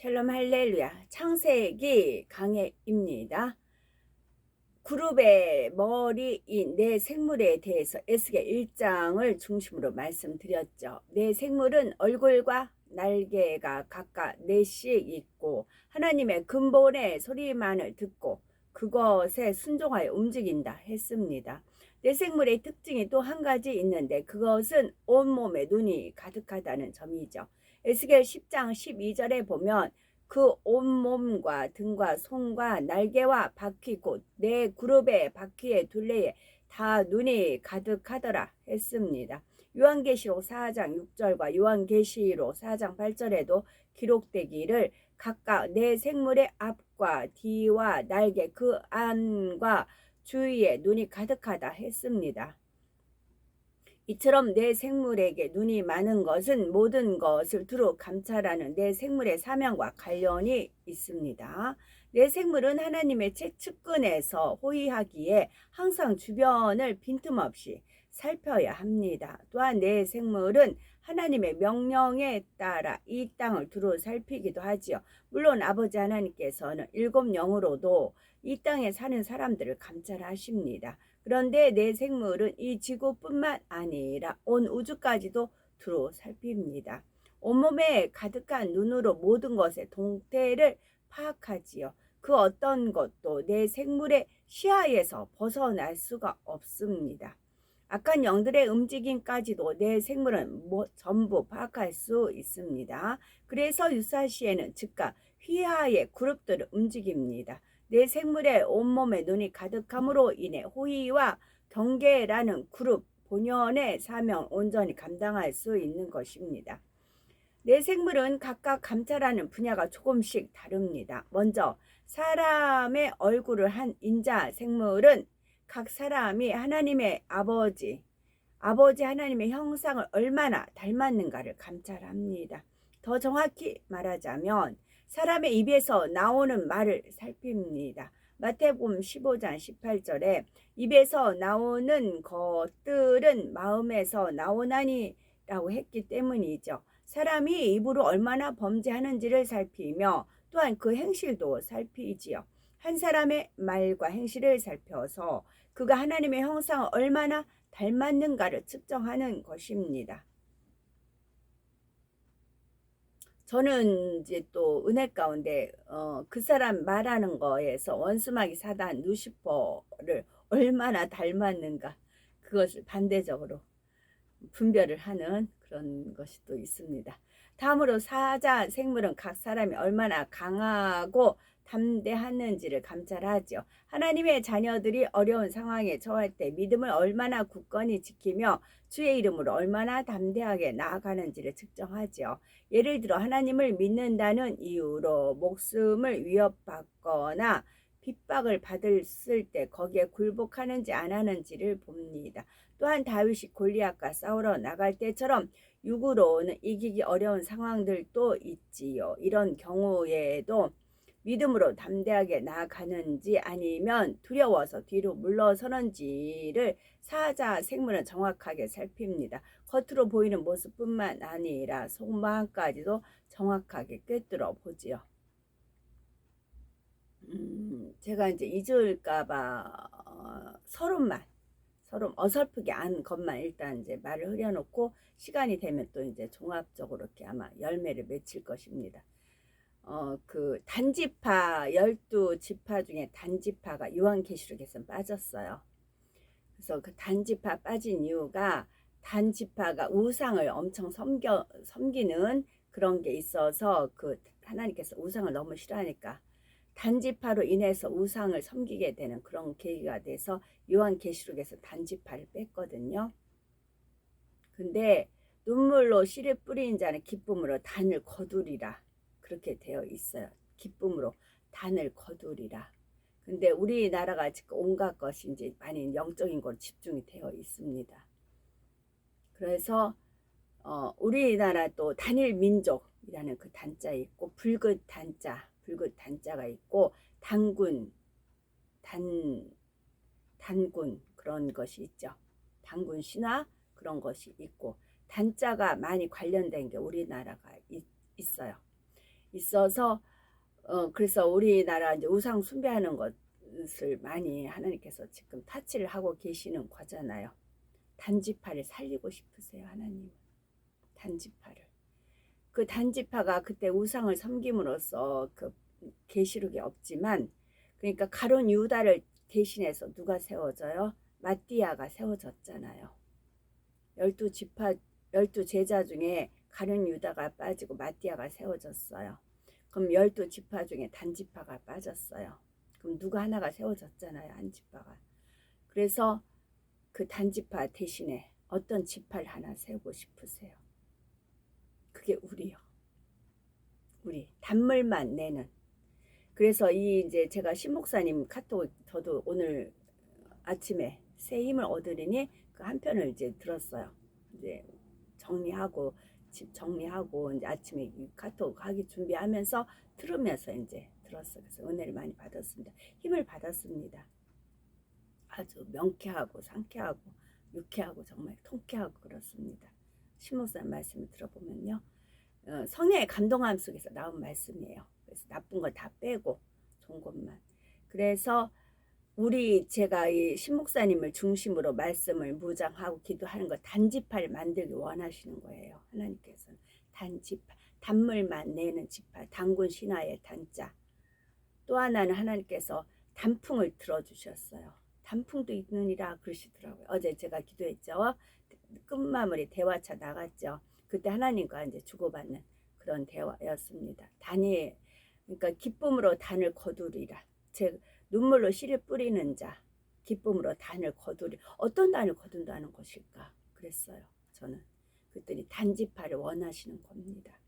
샬롬 할렐루야. 창세기 강해입니다. 그룹의 머리인 내 생물에 대해서 에스겔 1장을 중심으로 말씀드렸죠. 내 생물은 얼굴과 날개가 각각 넷씩 있고 하나님의 근본의 소리만을 듣고 그것에 순종하여 움직인다 했습니다. 내 생물의 특징이 또 한 가지 있는데 그것은 온몸에 눈이 가득하다는 점이죠. 에스겔 10장 12절에 보면 그 온몸과 등과 손과 날개와 바퀴 곧 네 그룹의 바퀴의 둘레에 다 눈이 가득하더라 했습니다. 요한계시록 4장 6절과 요한계시록 4장 8절에도 기록되기를 각각 네 생물의 앞과 뒤와 날개 그 안과 주위에 눈이 가득하다 했습니다. 이처럼 내 생물에게 눈이 많은 것은 모든 것을 두루 감찰하는 내 생물의 사명과 관련이 있습니다. 내 생물은 하나님의 측근에서 호위하기에 항상 주변을 빈틈없이 살펴야 합니다. 또한 내 생물은 하나님의 명령에 따라 이 땅을 두루 살피기도 하지요. 물론 아버지 하나님께서는 7영으로도 이 땅에 사는 사람들을 감찰하십니다. 그런데 내 생물은 이 지구뿐만 아니라 온 우주까지도 두루 살핍니다. 온몸에 가득한 눈으로 모든 것의 동태를 파악하지요. 그 어떤 것도 내 생물의 시야에서 벗어날 수가 없습니다. 악한 영들의 움직임까지도 내 생물은 전부 파악할 수 있습니다. 그래서 유사시에는 즉각 휘하의 그룹들을 움직입니다. 내 생물의 온몸에 눈이 가득함으로 인해 호의와 경계라는 그룹 본연의 사명 온전히 감당할 수 있는 것입니다. 내 생물은 각각 감찰하는 분야가 조금씩 다릅니다. 먼저 사람의 얼굴을 한 인자 생물은 각 사람이 하나님의 아버지 하나님의 형상을 얼마나 닮았는가를 감찰합니다. 더 정확히 말하자면 사람의 입에서 나오는 말을 살핍니다. 마태복음 15장 18절에 입에서 나오는 것들은 마음에서 나오나니 라고 했기 때문이죠. 사람이 입으로 얼마나 범죄하는지를 살피며 또한 그 행실도 살피지요. 한 사람의 말과 행실을 살펴서 그가 하나님의 형상을 얼마나 닮았는가를 측정하는 것입니다. 저는 이제 또 은혜 가운데 그 사람 말하는 거에서 원수마귀 사단 루시퍼를 얼마나 닮았는가 그것을 반대적으로 분별을 하는 그런 것이 또 있습니다. 다음으로 사자 생물은 각 사람이 얼마나 강하고 담대하는지를 감찰하죠. 하나님의 자녀들이 어려운 상황에 처할 때 믿음을 얼마나 굳건히 지키며 주의 이름으로 얼마나 담대하게 나아가는지를 측정하죠. 예를 들어 하나님을 믿는다는 이유로 목숨을 위협받거나 핍박을 받았을 때 거기에 굴복하는지 안 하는지를 봅니다. 또한 다윗이 골리앗과 싸우러 나갈 때처럼 육으로는 이기기 어려운 상황들도 있지요. 이런 경우에도 믿음으로 담대하게 나아가는지 아니면 두려워서 뒤로 물러서는지를 사자 생물은 정확하게 살핍니다. 겉으로 보이는 모습뿐만 아니라 속마음까지도 정확하게 꿰뚫어 보지요. 제가 이제 잊을까봐 서름 어설프게 안 것만 일단 이제 말을 흐려놓고 시간이 되면 또 이제 종합적으로 이렇게 아마 열매를 맺힐 것입니다. 그 단지파 12지파 중에 단지파가 요한계시록에서 빠졌어요. 그래서 그 단지파 빠진 이유가 단지파가 우상을 엄청 섬기는 그런 게 있어서 그 하나님께서 우상을 너무 싫어하니까 단지파로 인해서 우상을 섬기게 되는 그런 계기가 돼서 요한계시록에서 단지파를 뺐거든요. 근데 눈물로 씨를 뿌리는 자는 기쁨으로 단을 거두리라 그렇게 되어 있어요. 기쁨으로 단을 거두리라. 근데 우리나라가 지금 온갖 것이 이제 많이 영적인 걸 집중이 되어 있습니다. 그래서 우리나라 또 단일 민족이라는 그 단자 있고 붉은 단자가 있고 단군 그런 것이 있죠. 단군 신화 그런 것이 있고 단자가 많이 관련된 게 우리나라가 있어요. 있어서 그래서 우리나라 이제 우상 숭배하는 것을 많이 하나님께서 지금 타치를 하고 계시는 거잖아요. 단지파를 살리고 싶으세요, 하나님. 단지파를. 그 단지파가 그때 우상을 섬김으로써 그 계시록이 없지만, 그러니까 가룟 유다를 대신해서 누가 세워져요? 마띠아가 세워졌잖아요. 12지파 12제자 중에 가룟 유다가 빠지고 마띠아가 세워졌어요. 그럼 12지파 중에 단지파가 빠졌어요. 그럼 누가 하나가 세워졌잖아요, 한 지파가. 그래서 그 단지파 대신에 어떤 지파를 하나 세우고 싶으세요? 그게 우리요. 우리 단물만 내는. 그래서 이 이제 제가 신목사님 카톡 저도 오늘 아침에 새 힘을 얻으리니 그 한 편을 이제 들었어요. 이제 정리하고 집 정리하고 이제 아침에 이 카톡 하기 준비하면서 들으면서 이제 들었어요. 그래서 은혜를 많이 받았습니다. 힘을 받았습니다. 아주 명쾌하고 상쾌하고 유쾌하고 정말 통쾌하고 그렇습니다. 신목사님 말씀을 들어보면요. 성령의 감동함 속에서 나온 말씀이에요. 그래서 나쁜 거 다 빼고 좋은 것만. 그래서 제가 이 신목사님을 중심으로 말씀을 무장하고 기도하는 거 단지파를 만들기 원하시는 거예요. 하나님께서는 단지파, 단물만 내는 지파, 단군 신화의 단자. 또 하나는 하나님께서 단풍을 들어주셨어요. 단풍도 있느니라 그러시더라고요. 어제 제가 기도했죠. 끝마무리 대화차 나갔죠. 그때 하나님과 이제 주고받는 그런 대화였습니다. 그러니까 기쁨으로 단을 거두리라. 제 눈물로 씨를 뿌리는 자, 기쁨으로 단을 거두리. 어떤 단을 거둔다는 것일까? 그랬어요. 저는 그랬더니 단지파를 원하시는 겁니다.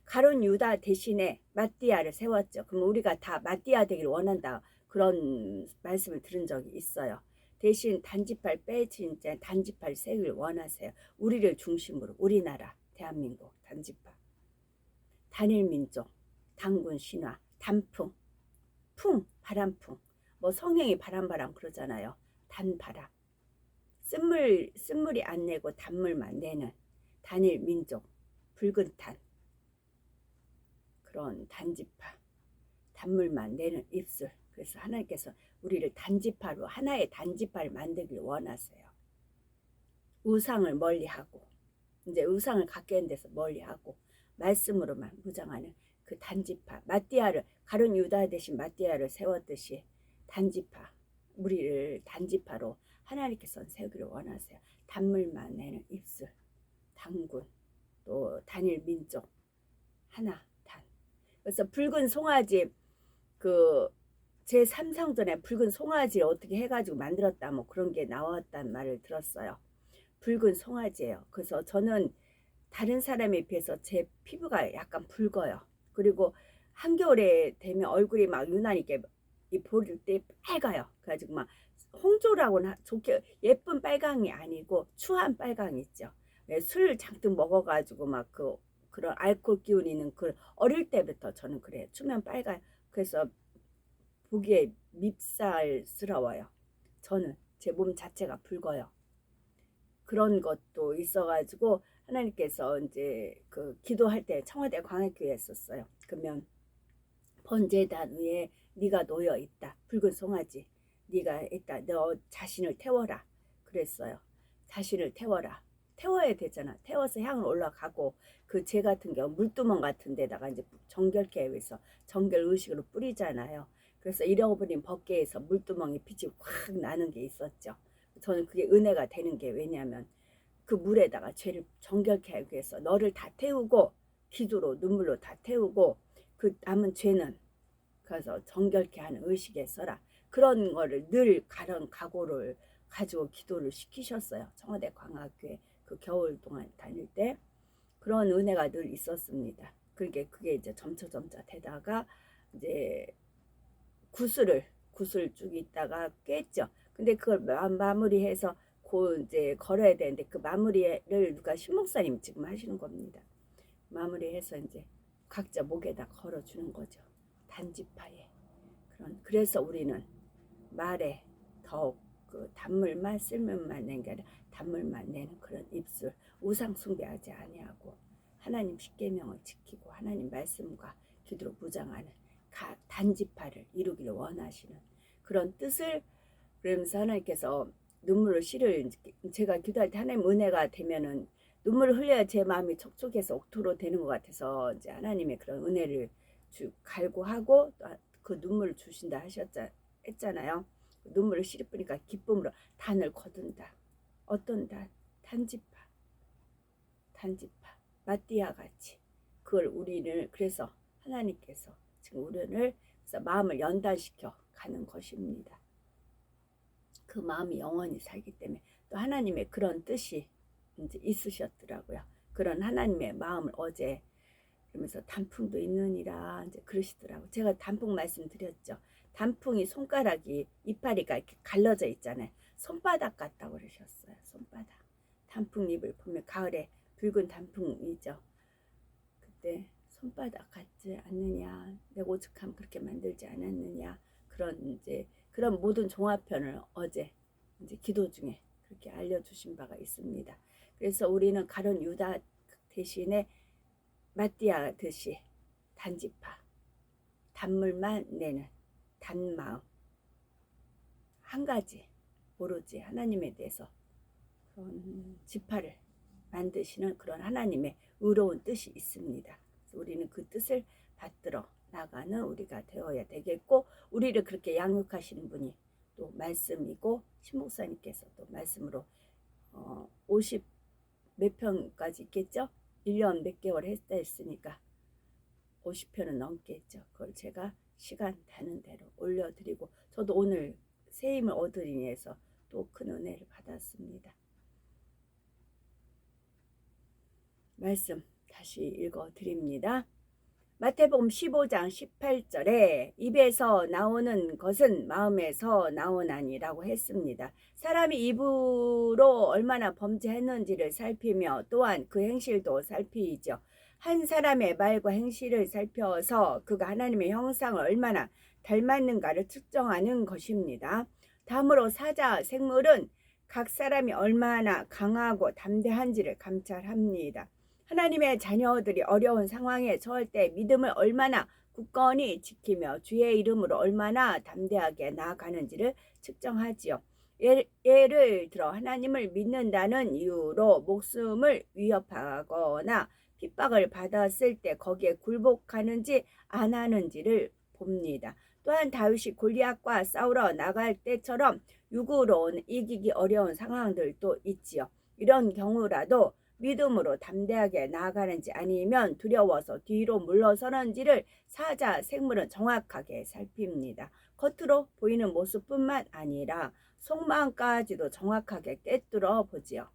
가룟 유다 대신에 마띠아를 세웠죠. 그럼 우리가 다 마띠아 되기를 원한다. 그런 말씀을 들은 적이 있어요. 대신 단지파를 빼진 자 단지파를 세우길 원하세요. 우리를 중심으로 우리나라 대한민국 단지파. 단일민족, 단군 신화, 단풍, 바람풍. 뭐 성령이 바람 그러잖아요. 단바람. 쓴물이 안 내고 단물만 내는 단일민족, 붉은 탄. 그런 단지파, 단물만 내는 입술. 그래서 하나님께서 우리를 단지파로 하나의 단지파를 만들길 원하세요. 우상을 멀리하고 이제 우상을 갖게 한 데서 멀리하고 말씀으로만 무장하는 그 단지파, 가룟 유다 대신 마띠아를 세웠듯이 단지파, 우리를 단지파로 하나님께서 세우기를 원하세요. 단물만 내는 입술, 단군, 또 단일 민족, 하나 단. 그래서 붉은 송아지 제3상전에 붉은 송아지를 어떻게 해가지고 만들었다 뭐 그런 게 나왔단 말을 들었어요. 붉은 송아지예요. 그래서 저는 다른 사람에 비해서 제 피부가 약간 붉어요. 그리고 한겨울에 되면 얼굴이 막 유난히 이렇게 보일 때 빨가요. 그래가지고 막 홍조라고는 좋게 예쁜 빨강이 아니고 추한 빨강 있죠. 술 잔뜩 먹어가지고 막 그런 알코올 기운 있는 어릴 때부터 저는 그래요. 추면 빨가요. 그래서 보기에 밉살스러워요. 저는 제 몸 자체가 붉어요. 그런 것도 있어가지고 하나님께서 이제 기도할 때 청와대 광역교회에 했었어요. 그러면 번제단 위에 네가 놓여 있다. 붉은 송아지 네가 있다. 너 자신을 태워라. 그랬어요. 자신을 태워라. 태워야 되잖아. 태워서 향을 올라가고 재 같은 경우 물두멍 같은 데다가 이제 정결케 해서 정결 의식으로 뿌리잖아요. 그래서 잃어버린 법궤에서 물두멍이 빛이 확 나는 게 있었죠. 저는 그게 은혜가 되는 게 왜냐하면 그 물에다가 죄를 정결케 하기 위해서 너를 다 태우고 기도로 눈물로 다 태우고 그 남은 죄는 그래서 정결케 하는 의식에 써라. 그런 거를 늘 가런 각오를 가지고 기도를 시키셨어요. 청와대 광학교회 겨울 동안 다닐 때 그런 은혜가 늘 있었습니다. 그게 이제 점차 되다가 이제 구슬 쭉 있다가 깼죠. 근데 그걸 마무리해서 이제 걸어야 되는데 그 마무리를 누가 신목사님 지금 하시는 겁니다. 마무리해서 이제 각자 목에다 걸어주는 거죠. 단지파에. 그래서 우리는 말에 더욱 단물만 쓸물만 낸 게 아니라 단물만 내는 그런 입술, 우상 숭배하지 아니하고 하나님 십계명을 지키고 하나님 말씀과 기도로 무장하는 단지파를 이루기를 원하시는 그런 뜻을, 그러면서 하나님께서 눈물을 씨를 제가 기도할 때 하나님 은혜가 되면은 눈물을 흘려야 제 마음이 촉촉해서 옥토로 되는 것 같아서 이제 하나님의 그런 은혜를 갈구하고 그 눈물을 주신다 했잖아요. 눈물을 씨를 뿌니까 기쁨으로 단을 거둔다. 어떤 단? 단지파 마띠아 같이 그걸 우리를, 그래서 하나님께서 지금 우리를 그래서 마음을 연단시켜 가는 것입니다. 그 마음이 영원히 살기 때문에 또 하나님의 그런 뜻이 이제 있으셨더라고요. 그런 하나님의 마음을 어제 그러면서 단풍도 있느니라 이제 그러시더라고요. 제가 단풍 말씀드렸죠. 단풍이 손가락이 이파리가 이렇게 갈라져 있잖아요. 손바닥 같다고 그러셨어요. 손바닥. 단풍잎을 보면 가을에 붉은 단풍이죠. 그때 손바닥 같지 않느냐, 내가 오죽하면 그렇게 만들지 않았느냐, 그런 모든 종합편을 어제 이제 기도 중에 그렇게 알려주신 바가 있습니다. 그래서 우리는 가룟 유다 대신에 마띠아 듯이 단지파, 단물만 내는 단마음, 한 가지 오로지 하나님에 대해서 그런 지파를 만드시는 그런 하나님의 의로운 뜻이 있습니다. 그래서 우리는 그 뜻을 받들어 나가는 우리가 되어야 되겠고, 우리를 그렇게 양육하시는 분이 또 말씀이고, 신목사님께서 또 말씀으로 50 몇 편까지 있겠죠? 1년 몇 개월 했으니까 50편은 넘겠죠. 그걸 제가 시간 되는 대로 올려드리고, 저도 오늘 새 힘을 얻으리 위해서 또 큰 은혜를 받았습니다. 말씀 다시 읽어드립니다. 마태복음 15장 18절에 입에서 나오는 것은 마음에서 나오나니라고 했습니다. 사람이 입으로 얼마나 범죄했는지를 살피며 또한 그 행실도 살피죠. 한 사람의 말과 행실을 살펴서 그가 하나님의 형상을 얼마나 닮았는가를 측정하는 것입니다. 다음으로 사자 생물은 각 사람이 얼마나 강하고 담대한지를 감찰합니다. 하나님의 자녀들이 어려운 상황에 처할 때 믿음을 얼마나 굳건히 지키며 주의 이름으로 얼마나 담대하게 나아가는지를 측정하지요. 예를 들어 하나님을 믿는다는 이유로 목숨을 위협하거나 핍박을 받았을 때 거기에 굴복하는지 안 하는지를 봅니다. 또한 다윗이 골리앗과 싸우러 나갈 때처럼 육으로 이기기 어려운 상황들도 있지요. 이런 경우라도 믿음으로 담대하게 나아가는지 아니면 두려워서 뒤로 물러서는지를 사자 생물은 정확하게 살핍니다. 겉으로 보이는 모습뿐만 아니라 속마음까지도 정확하게 꿰뚫어 보지요.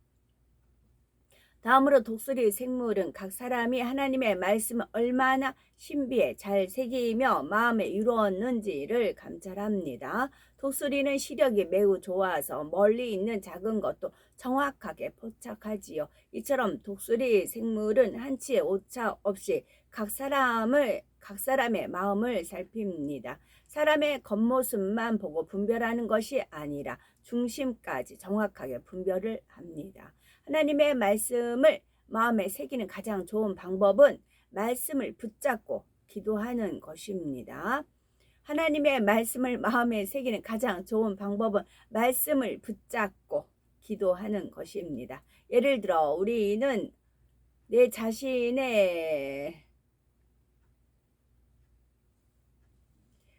다음으로 독수리 생물은 각 사람이 하나님의 말씀을 얼마나 신비에 잘 새기며 마음에 이루었는지를 감찰합니다. 독수리는 시력이 매우 좋아서 멀리 있는 작은 것도 정확하게 포착하지요. 이처럼 독수리 생물은 한치의 오차 없이 각 사람의 마음을 살핍니다. 사람의 겉모습만 보고 분별하는 것이 아니라 중심까지 정확하게 분별을 합니다. 하나님의 말씀을 마음에 새기는 가장 좋은 방법은 말씀을 붙잡고 기도하는 것입니다. 하나님의 말씀을 마음에 새기는 가장 좋은 방법은 말씀을 붙잡고 기도하는 것입니다. 예를 들어 우리는 내 자신의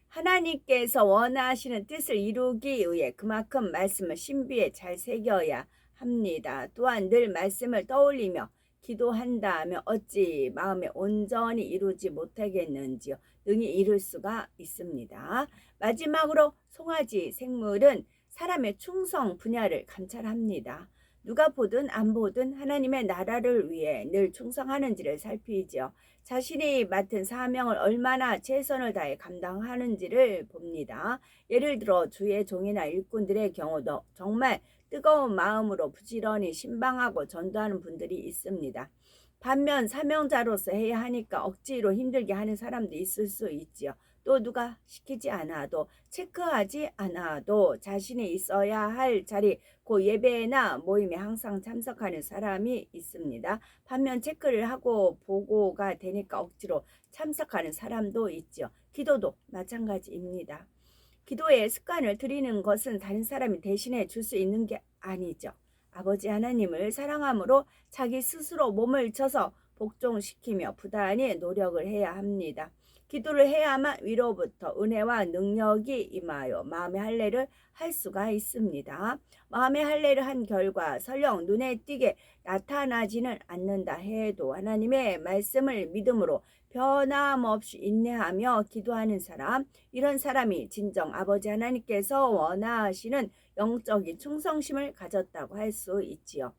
하나님께서 원하시는 뜻을 이루기 위해 그만큼 말씀을 신비에 잘 새겨야 합니다. 또한 늘 말씀을 떠올리며 기도한다면 어찌 마음에 온전히 이루지 못하겠는지요. 능히 이룰 수가 있습니다. 마지막으로 송아지 생물은 사람의 충성 분야를 감찰합니다. 누가 보든 안 보든 하나님의 나라를 위해 늘 충성하는지를 살피죠. 자신이 맡은 사명을 얼마나 최선을 다해 감당하는지를 봅니다. 예를 들어 주의 종이나 일꾼들의 경우도 정말 뜨거운 마음으로 부지런히 신방하고 전도하는 분들이 있습니다. 반면 사명자로서 해야 하니까 억지로 힘들게 하는 사람도 있을 수 있지요. 또 누가 시키지 않아도 체크하지 않아도 자신이 있어야 할 자리 그 예배나 모임에 항상 참석하는 사람이 있습니다. 반면 체크를 하고 보고가 되니까 억지로 참석하는 사람도 있죠. 기도도 마찬가지입니다. 기도의 습관을 들이는 것은 다른 사람이 대신해 줄 수 있는 게 아니죠. 아버지 하나님을 사랑함으로 자기 스스로 몸을 쳐서 복종시키며 부단히 노력을 해야 합니다. 기도를 해야만 위로부터 은혜와 능력이 임하여 마음의 할례를 할 수가 있습니다. 마음의 할례를 한 결과 설령 눈에 띄게 나타나지는 않는다 해도 하나님의 말씀을 믿음으로 변함없이 인내하며 기도하는 사람, 이런 사람이 진정 아버지 하나님께서 원하시는 영적인 충성심을 가졌다고 할 수 있지요.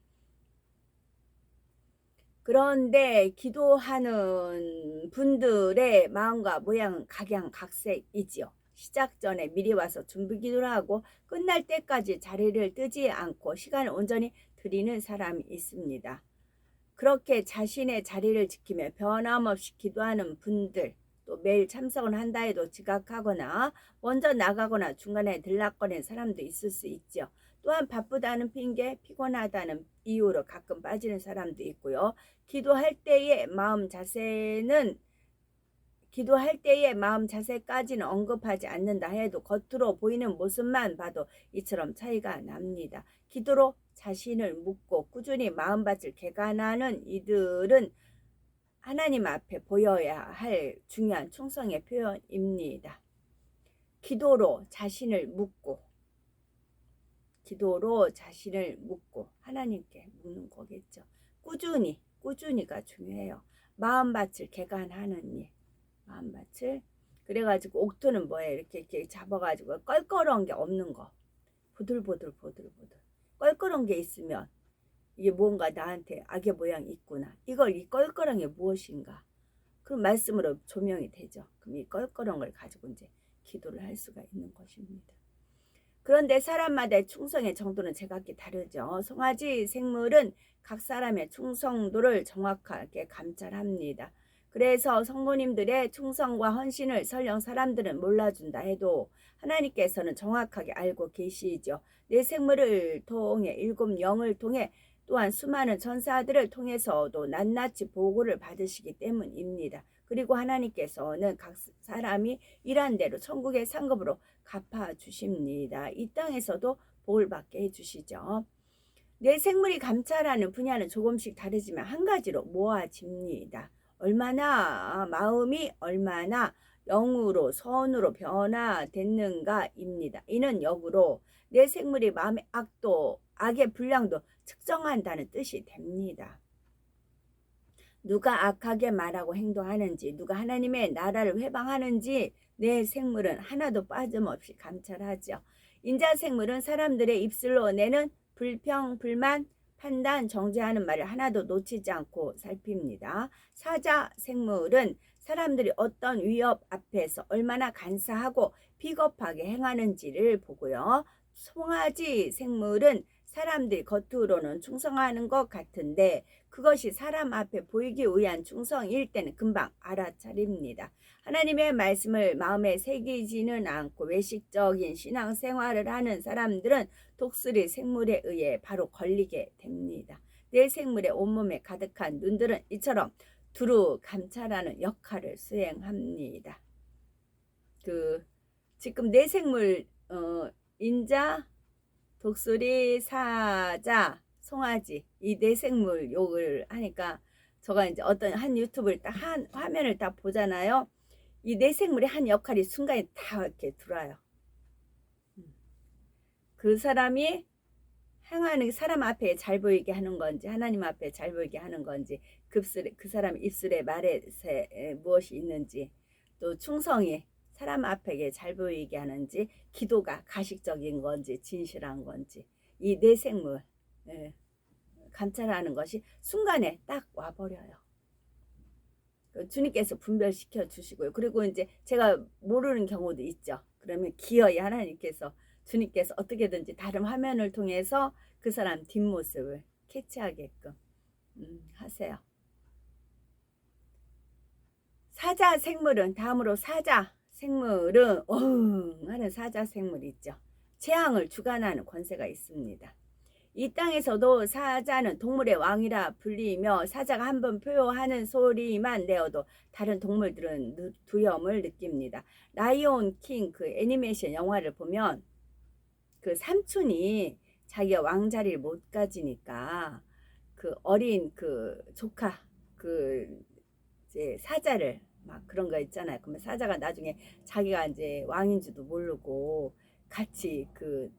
그런데 기도하는 분들의 마음과 모양은 각양각색이지요. 시작 전에 미리 와서 준비 기도를 하고 끝날 때까지 자리를 뜨지 않고 시간을 온전히 드리는 사람이 있습니다. 그렇게 자신의 자리를 지키며 변함없이 기도하는 분들, 또 매일 참석을 한다 해도 지각하거나 먼저 나가거나 중간에 들락거리는 사람도 있을 수 있죠. 또한 바쁘다는 핑계, 피곤하다는 이유로 가끔 빠지는 사람도 있고요. 기도할 때의 마음 자세까지는 언급하지 않는다 해도 겉으로 보이는 모습만 봐도 이처럼 차이가 납니다. 기도로 자신을 묻고 꾸준히 마음밭을 개간하는 이들은 하나님 앞에 보여야 할 중요한 충성의 표현입니다. 기도로 자신을 묻고 하나님께 묻는 거겠죠. 꾸준히가 중요해요. 마음밭을 개간하는 일. 마음밭을 그래가지고 옥토는 뭐예요? 이렇게 잡아가지고 껄끄러운 게 없는 거. 보들보들 껄끄러운 게 있으면 이게 뭔가 나한테 악의 모양이 있구나. 이 껄끄러운 게 무엇인가? 그럼 말씀으로 조명이 되죠. 그럼 이 껄끄러운 걸 가지고 이제 기도를 할 수가 있는 것입니다. 그런데 사람마다의 충성의 정도는 제각기 다르죠. 송아지 생물은 각 사람의 충성도를 정확하게 감찰합니다. 그래서 성도님들의 충성과 헌신을 설령 사람들은 몰라준다 해도 하나님께서는 정확하게 알고 계시죠. 내 생물을 통해 7 영을 통해 또한 수많은 천사들을 통해서도 낱낱이 보고를 받으시기 때문입니다. 그리고 하나님께서는 각 사람이 일한 대로 천국의 상급으로 갚아주십니다. 이 땅에서도 복을 받게 해주시죠. 내 생물이 감찰하는 분야는 조금씩 다르지만 한 가지로 모아집니다. 마음이 얼마나 영으로 선으로 변화됐는가입니다. 이는 역으로 내 생물이 마음의 악의 분량도 측정한다는 뜻이 됩니다. 누가 악하게 말하고 행동하는지, 누가 하나님의 나라를 회방하는지 내 생물은 하나도 빠짐없이 감찰하죠. 인자 생물은 사람들의 입술로 내는 불평, 불만, 판단, 정죄하는 말을 하나도 놓치지 않고 살핍니다. 사자 생물은 사람들이 어떤 위협 앞에서 얼마나 간사하고 비겁하게 행하는지를 보고요. 송아지 생물은 사람들이 겉으로는 충성하는 것 같은데 그것이 사람 앞에 보이기 위한 충성일 때는 금방 알아차립니다. 하나님의 말씀을 마음에 새기지는 않고 외식적인 신앙생활을 하는 사람들은 독수리 생물에 의해 바로 걸리게 됩니다. 내 생물의 온몸에 가득한 눈들은 이처럼 두루 감찰하는 역할을 수행합니다. 지금 내 생물 인자, 독수리, 사자, 송아지 이 네 생물 욕을 하니까 제가 이제 어떤 한 유튜브를 딱 한 화면을 딱 보잖아요. 이 네 생물의 한 역할이 순간에 다 이렇게 들어와요. 그 사람이 행하는 사람 앞에 잘 보이게 하는 건지 하나님 앞에 잘 보이게 하는 건지 그 사람 입술에 말에 무엇이 있는지 또 충성이 사람 앞에 잘 보이게 하는지 기도가 가식적인 건지 진실한 건지 이 네 생물 감찰하는 것이 순간에 딱 와버려요. 주님께서 분별시켜 주시고요. 그리고 이제 제가 모르는 경우도 있죠. 그러면 기어이 하나님께서 주님께서 어떻게든지 다른 화면을 통해서 그 사람 뒷모습을 캐치하게끔 하세요. 사자 생물은 다음으로 사자 생물은 어흥 하는 사자 생물이 있죠. 재앙을 주관하는 권세가 있습니다. 이 땅에서도 사자는 동물의 왕이라 불리며 사자가 한번 표효하는 소리만 내어도 다른 동물들은 두려움을 느낍니다. 라이온 킹 그 애니메이션 영화를 보면 그 삼촌이 자기가 왕자리를 못 가지니까 그 어린 그 조카 그 이제 사자를 막 그런 거 있잖아요. 그러면 사자가 나중에 자기가 이제 왕인지도 모르고 같이 그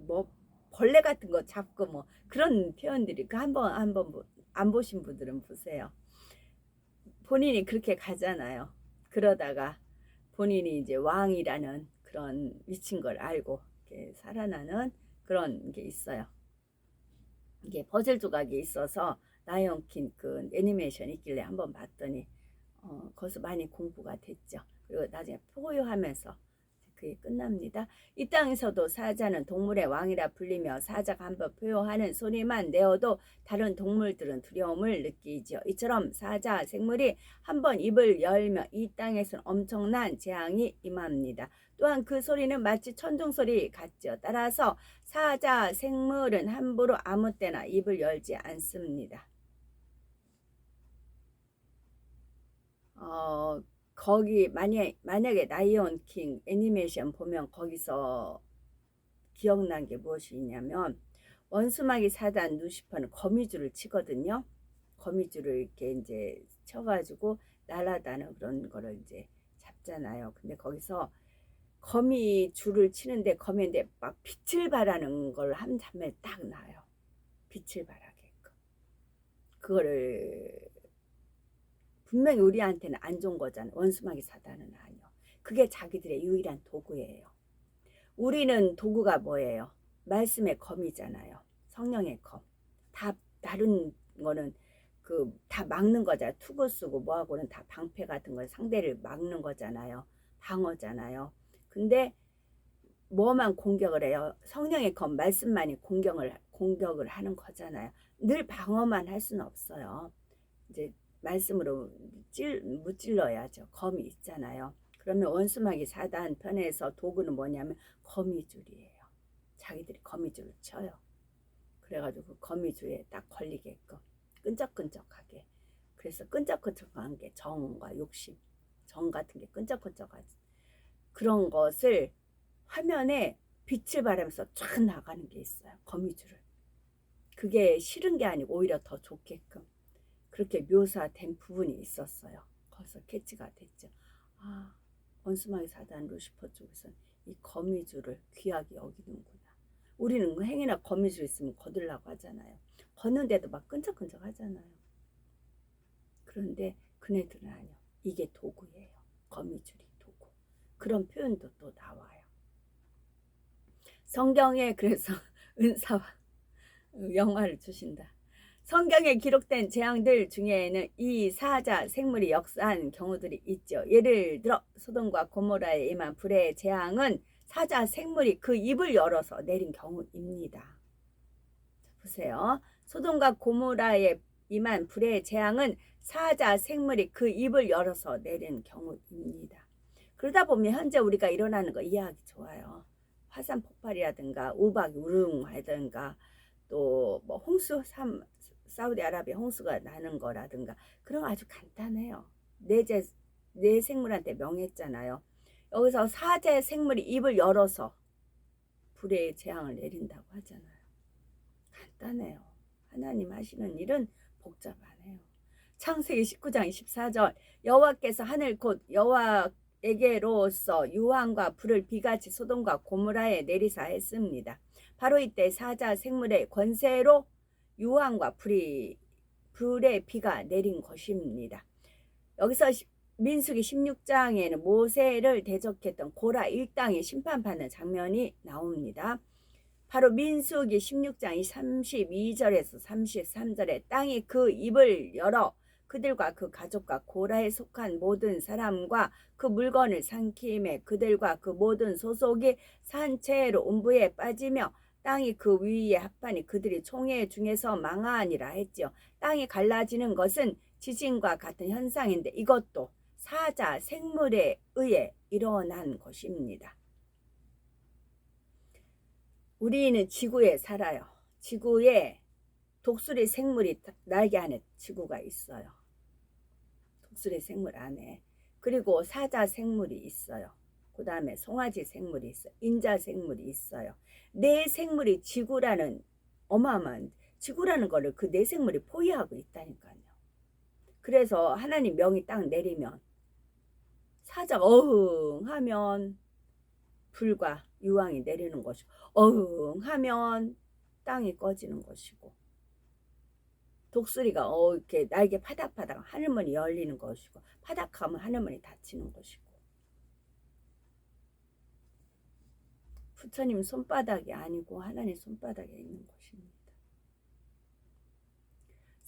뭐 벌레 같은 거 잡고 뭐 그런 표현들이 그 한번 안 보신 분들은 보세요. 본인이 그렇게 가잖아요. 그러다가 본인이 이제 왕이라는 그런 미친 걸 알고 이렇게 살아나는 그런 게 있어요. 이게 퍼즐 조각이 있어서 라이온킹 그 애니메이션 있길래 한번 봤더니 거기서 많이 공부가 됐죠. 그리고 나중에 포효하면서 그게 끝납니다. 이 땅에서도 사자는 동물의 왕이라 불리며 사자가 한번 포효하는 소리만 내어도 다른 동물들은 두려움을 느끼죠. 이처럼 사자 생물이 한번 입을 열며 이 땅에서는 엄청난 재앙이 임합니다. 또한 그 소리는 마치 천둥 소리 같죠. 따라서 사자 생물은 함부로 아무 때나 입을 열지 않습니다. 거기 만약에 라이온 킹 애니메이션 보면 거기서 기억난 게 무엇이 있냐면 원수마귀 사단 루시퍼는 거미줄을 치거든요. 거미줄을 이렇게 이제 쳐가지고 날아다는 그런 거를 이제 잡잖아요. 근데 거기서 거미줄을 치는데 거미인데 막 빛을 발하는 걸 한 장면에 딱 나와요. 빛을 발하게끔. 그거를 분명히 우리한테는 안 좋은 거잖아. 원수마귀 사단은 아니요. 그게 자기들의 유일한 도구예요. 우리는 도구가 뭐예요? 말씀의 검이잖아요. 성령의 검. 다 다른 거는 그 다 막는 거잖아요. 투구 쓰고 뭐하고는 다 방패 같은 거 상대를 막는 거잖아요. 방어잖아요. 근데 뭐만 공격을 해요? 성령의 검 말씀만이 공격을 하는 거잖아요. 늘 방어만 할 수는 없어요. 이제 말씀으로 무찔러야죠. 검이 있잖아요. 그러면 원수마귀 사단 편에서 도구는 뭐냐면 거미줄이에요. 자기들이 거미줄을 쳐요. 그래가지고 그 거미줄에 딱 걸리게끔 끈적끈적하게. 그래서 끈적끈적한 게 정과 욕심, 정 같은 게 끈적끈적하지. 그런 것을 화면에 빛을 발하면서 쫙 나가는 게 있어요. 거미줄을. 그게 싫은 게 아니고 오히려 더 좋게끔 그렇게 묘사된 부분이 있었어요. 거기서 캐치가 됐죠. 아, 원수마귀 사단 루시퍼 쪽에서는 이 거미줄을 귀하게 여기는구나. 우리는 행여나 거미줄 있으면 거들라고 하잖아요. 걷는데도 막 끈적끈적 하잖아요. 그런데 그네들은 아니요. 이게 도구예요. 거미줄이 도구. 그런 표현도 또 나와요. 성경에 그래서 은사와 영화를 주신다. 성경에 기록된 재앙들 중에는 이 사자 생물이 역사한 경우들이 있죠. 예를 들어 소돔과 고모라에 임한 불의 재앙은 사자 생물이 그 입을 열어서 내린 경우입니다. 보세요. 소돔과 고모라에 임한 불의 재앙은 사자 생물이 그 입을 열어서 내린 경우입니다. 그러다 보면 현재 우리가 일어나는 거 이해하기 좋아요. 화산 폭발이라든가 우박 우릉하든가 또 뭐 홍수 사우디아라비아 홍수가 나는 거라든가 그런 거 아주 간단해요. 내 생물한테 명했잖아요. 여기서 사제 생물이 입을 열어서 불의 재앙을 내린다고 하잖아요. 간단해요. 하나님 하시는 일은 복잡하네요. 창세기 19장 24절 여호와께서 하늘 곧 여호와에게로서 유황과 불을 비같이 소돔과 고모라에 내리사 했습니다. 바로 이때 사자 생물의 권세로 유황과 불의 비가 내린 것입니다. 여기서 민수기 16장에는 모세를 대적했던 고라 일당이 심판받는 장면이 나옵니다. 바로 민수기 16장 32절에서 33절에 땅이 그 입을 열어 그들과 그 가족과 고라에 속한 모든 사람과 그 물건을 삼키매 그들과 그 모든 소속이 산채로 음부에 빠지며 땅이 그 위에 합하니 그들이 총회 중에서 망하니라 했지요. 땅이 갈라지는 것은 지진과 같은 현상인데 이것도 사자 생물에 의해 일어난 것입니다. 우리는 지구에 살아요. 지구에 독수리 생물이 날개 안에 지구가 있어요. 독수리 생물 안에. 그리고 사자 생물이 있어요. 그 다음에 송아지 생물이 있어요. 인자 생물이 있어요. 네 생물이 지구라는 어마어마한 지구라는 거를 그 네 생물이 포위하고 있다니까요. 그래서 하나님 명이 딱 내리면 사자가 어흥 하면 불과 유황이 내리는 것이고 어흥 하면 땅이 꺼지는 것이고 독수리가 이렇게 날개 파닥파닥 하늘문이 열리는 것이고 파닥하면 하늘문이 닫히는 것이고 부처님 손바닥이 아니고 하나님 손바닥에 있는 것입니다.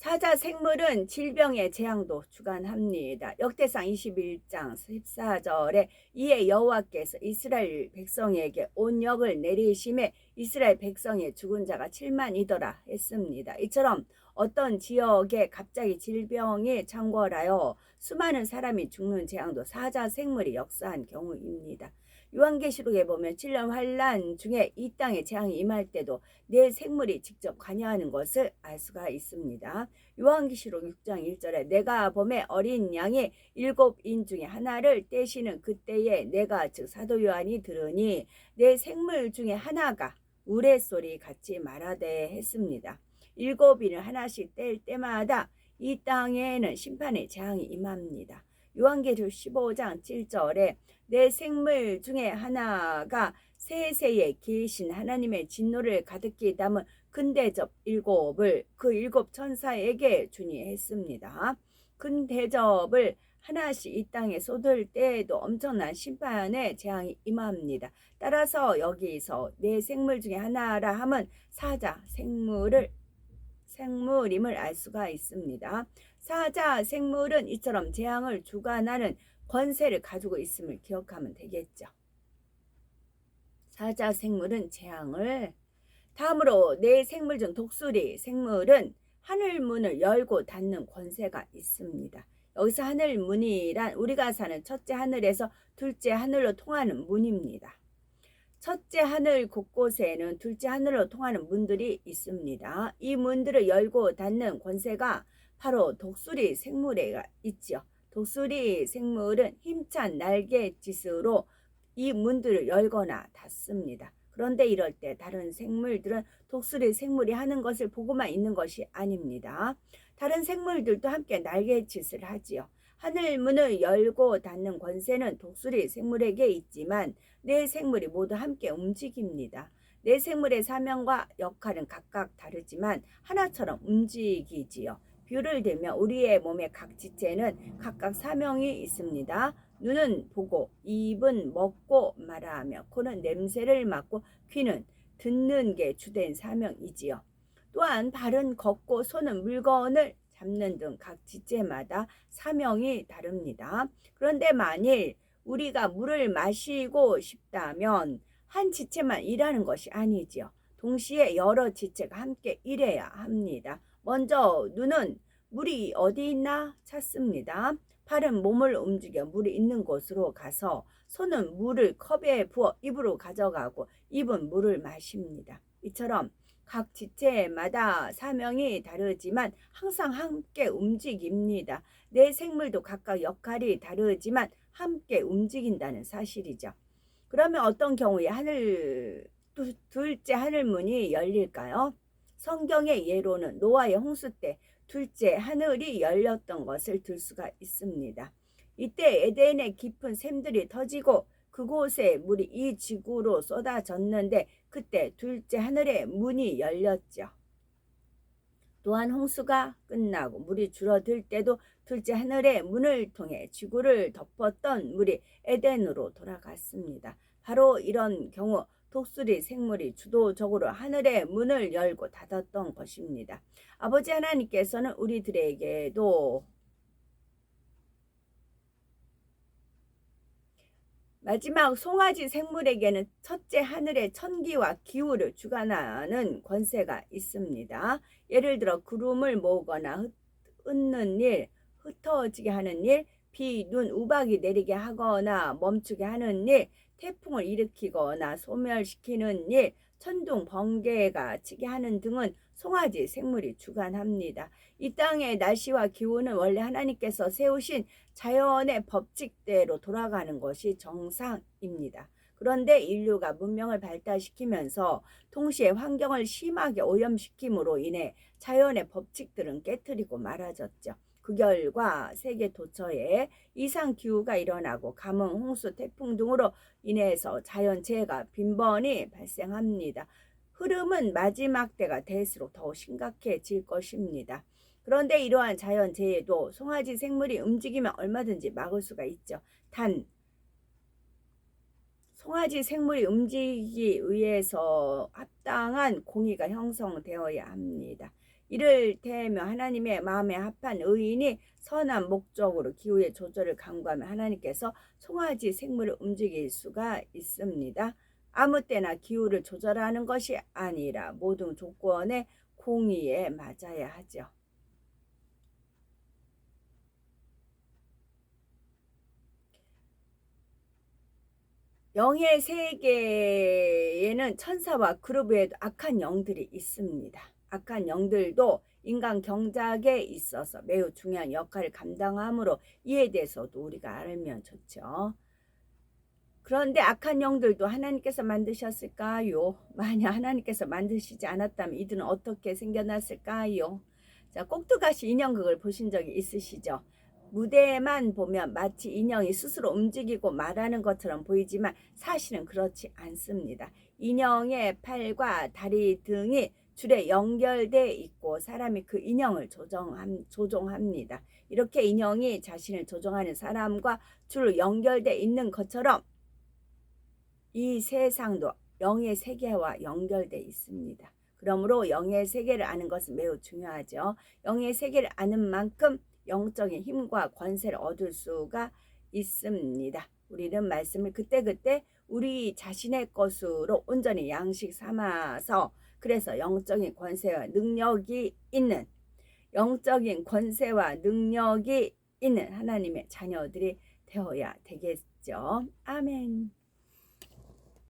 사자 생물은 질병의 재앙도 주관합니다. 역대상 21장 14절에 이에 여호와께서 이스라엘 백성에게 온역을 내리심에 이스라엘 백성의 죽은 자가 7만이더라 했습니다. 이처럼 어떤 지역에 갑자기 질병이 창궐하여 수많은 사람이 죽는 재앙도 사자 생물이 역사한 경우입니다. 요한계시록에 보면 7년 환란 중에 이 땅에 재앙이 임할 때도 네 생물이 직접 관여하는 것을 알 수가 있습니다. 요한계시록 6장 1절에 내가 범에 어린 양이 7인 중에 하나를 떼시는 그때에 내가 즉 사도 요한이 들으니 네 생물 중에 하나가 우레소리 같이 말하되 했습니다. 7인을 하나씩 뗄 때마다 이 땅에는 심판의 재앙이 임합니다. 요한계시록 15장 7절에 내 생물 중에 하나가 세세에 계신 하나님의 진노를 가득히 담은 근대접 7을 그 7천사에게 주니 했습니다. 근대접을 하나씩 이 땅에 쏟을 때에도 엄청난 심판의 재앙이 임합니다. 따라서 여기서 내 생물 중에 하나라 함은 사자 생물임을 알 수가 있습니다. 사자 생물은 이처럼 재앙을 주관하는 권세를 가지고 있음을 기억하면 되겠죠. 사자 생물은 재앙을 다음으로 네 생물 중 독수리 생물은 하늘문을 열고 닫는 권세가 있습니다. 여기서 하늘문이란 우리가 사는 첫째 하늘에서 둘째 하늘로 통하는 문입니다. 첫째 하늘 곳곳에는 둘째 하늘로 통하는 문들이 있습니다. 이 문들을 열고 닫는 권세가 바로 독수리 생물에 있죠. 독수리 생물은 힘찬 날갯짓으로 이 문들을 열거나 닫습니다. 그런데 이럴 때 다른 생물들은 독수리 생물이 하는 것을 보고만 있는 것이 아닙니다. 다른 생물들도 함께 날갯짓을 하지요. 하늘문을 열고 닫는 권세는 독수리 생물에게 있지만 네 생물이 모두 함께 움직입니다. 네 생물의 사명과 역할은 각각 다르지만 하나처럼 움직이지요. 비유를 들면 우리의 몸의 각 지체는 각각 사명이 있습니다. 눈은 보고, 입은 먹고 말하며, 코는 냄새를 맡고, 귀는 듣는 게 주된 사명이지요. 또한 발은 걷고 손은 물건을 잡는 등 각 지체마다 사명이 다릅니다. 그런데 만일 우리가 물을 마시고 싶다면 한 지체만 일하는 것이 아니지요. 동시에 여러 지체가 함께 일해야 합니다. 먼저 눈은 물이 어디 있나 찾습니다. 팔은 몸을 움직여 물이 있는 곳으로 가서 손은 물을 컵에 부어 입으로 가져가고 입은 물을 마십니다. 이처럼 각 지체마다 사명이 다르지만 항상 함께 움직입니다. 내 생물도 각각 역할이 다르지만 함께 움직인다는 사실이죠. 그러면 어떤 경우에 둘째 하늘문이 열릴까요? 성경의 예로는 노아의 홍수 때 둘째 하늘이 열렸던 것을 들 수가 있습니다. 이때 에덴의 깊은 샘들이 터지고 그곳에 물이 이 지구로 쏟아졌는데 그때 둘째 하늘의 문이 열렸죠. 또한 홍수가 끝나고 물이 줄어들 때도 둘째 하늘의 문을 통해 지구를 덮었던 물이 에덴으로 돌아갔습니다. 바로 이런 경우 독수리 생물이 주도적으로 하늘의 문을 열고 닫았던 것입니다. 아버지 하나님께서는 우리들에게도 마지막 송아지 생물에게는 첫째 하늘의 천기와 기후를 주관하는 권세가 있습니다. 예를 들어 구름을 모으거나 흩는 일, 흩어지게 하는 일, 비, 눈, 우박이 내리게 하거나 멈추게 하는 일, 태풍을 일으키거나 소멸시키는 일, 천둥, 번개가 치게 하는 등은 송아지 생물이 주관합니다. 이 땅의 날씨와 기온은 원래 하나님께서 세우신 자연의 법칙대로 돌아가는 것이 정상입니다. 그런데 인류가 문명을 발달시키면서 동시에 환경을 심하게 오염시킴으로 인해 자연의 법칙들은 깨트리고 말아졌죠. 그 결과 세계 도처에 이상기후가 일어나고 가뭄, 홍수, 태풍 등으로 인해서 자연재해가 빈번히 발생합니다. 흐름은 마지막 때가 될수록 더 심각해질 것입니다. 그런데 이러한 자연재해도 송아지 생물이 움직이면 얼마든지 막을 수가 있죠. 단 송아지 생물이 움직이기 위해서 합당한 공의가 형성되어야 합니다. 이를테면 하나님의 마음에 합한 의인이 선한 목적으로 기후의 조절을 강구하면 하나님께서 송아지 생물을 움직일 수가 있습니다. 아무 때나 기후를 조절하는 것이 아니라 모든 조건의 공의에 맞아야 하죠. 영의 세계에는 천사와 그룹 외에도 악한 영들이 있습니다. 악한 영들도 인간 경작에 있어서 매우 중요한 역할을 감당하므로 이에 대해서도 우리가 알면 좋죠. 그런데 악한 영들도 하나님께서 만드셨을까요? 만약 하나님께서 만드시지 않았다면 이들은 어떻게 생겨났을까요? 자, 꼭두가시 인형극을 보신 적이 있으시죠? 무대만 보면 마치 인형이 스스로 움직이고 말하는 것처럼 보이지만 사실은 그렇지 않습니다. 인형의 팔과 다리 등이 줄에 연결돼 있고 사람이 그 인형을 조종합니다. 이렇게 인형이 자신을 조종하는 사람과 줄로 연결돼 있는 것처럼 이 세상도 영의 세계와 연결돼 있습니다. 그러므로 영의 세계를 아는 것은 매우 중요하죠. 영의 세계를 아는 만큼 영적인 힘과 권세를 얻을 수가 있습니다. 우리는 말씀을 그때그때 우리 자신의 것으로 온전히 양식 삼아서 그래서 영적인 권세와 능력이 있는 하나님의 자녀들이 되어야 되겠죠. 아멘.